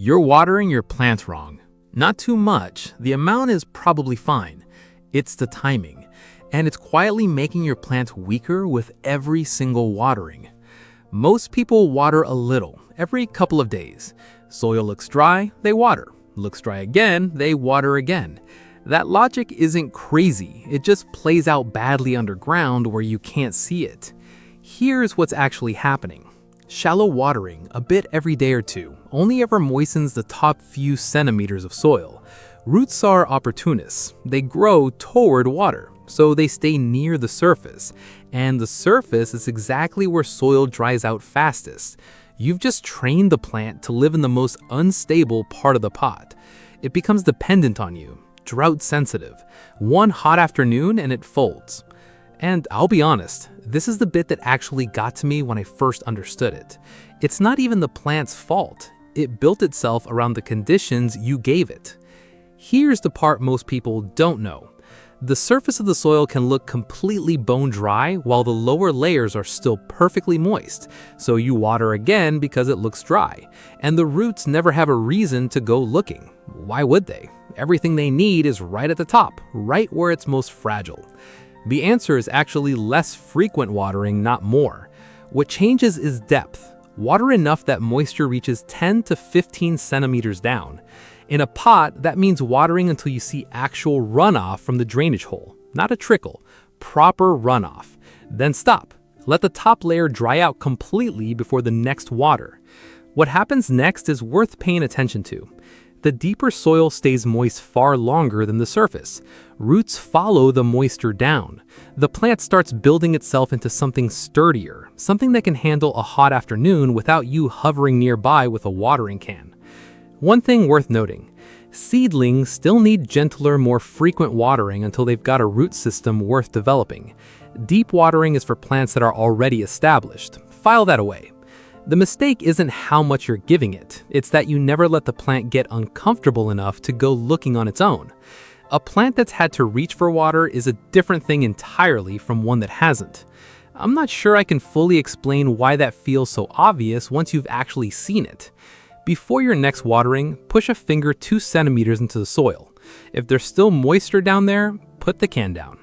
You're watering your plants wrong. Not too much, the amount is probably fine. It's the timing, and it's quietly making your plants weaker with every single watering. Most people water a little, every couple of days. Soil looks dry, they water. Looks dry again, they water again. That logic isn't crazy, it just plays out badly underground where you can't see it. Here's what's actually happening. Shallow watering, a bit every day or two, only ever moistens the top few centimeters of soil. Roots are opportunists. They grow toward water, so they stay near the surface. And the surface is exactly where soil dries out fastest. You've just trained the plant to live in the most unstable part of the pot. It becomes dependent on you, drought sensitive. One hot afternoon and it folds. And I'll be honest, this is the bit that actually got to me when I first understood it. It's not even the plant's fault. It built itself around the conditions you gave it. Here's the part most people don't know. The surface of the soil can look completely bone dry while the lower layers are still perfectly moist, so you water again because it looks dry. And the roots never have a reason to go looking. Why would they? Everything they need is right at the top, right where it's most fragile. The answer is actually less frequent watering, not more. What changes is depth. Water enough that moisture reaches 10 to 15 centimeters down. In a pot, that means watering until you see actual runoff from the drainage hole. Not a trickle, proper runoff. Then stop. Let the top layer dry out completely before the next water. What happens next is worth paying attention to. The deeper soil stays moist far longer than the surface. Roots follow the moisture down. The plant starts building itself into something sturdier, something that can handle a hot afternoon without you hovering nearby with a watering can. One thing worth noting, seedlings still need gentler, more frequent watering until they've got a root system worth developing. Deep watering is for plants that are already established. File that away. The mistake isn't how much you're giving it, it's that you never let the plant get uncomfortable enough to go looking on its own. A plant that's had to reach for water is a different thing entirely from one that hasn't. I'm not sure I can fully explain why that feels so obvious once you've actually seen it. Before your next watering, push a finger 2 centimeters into the soil. If there's still moisture down there, put the can down.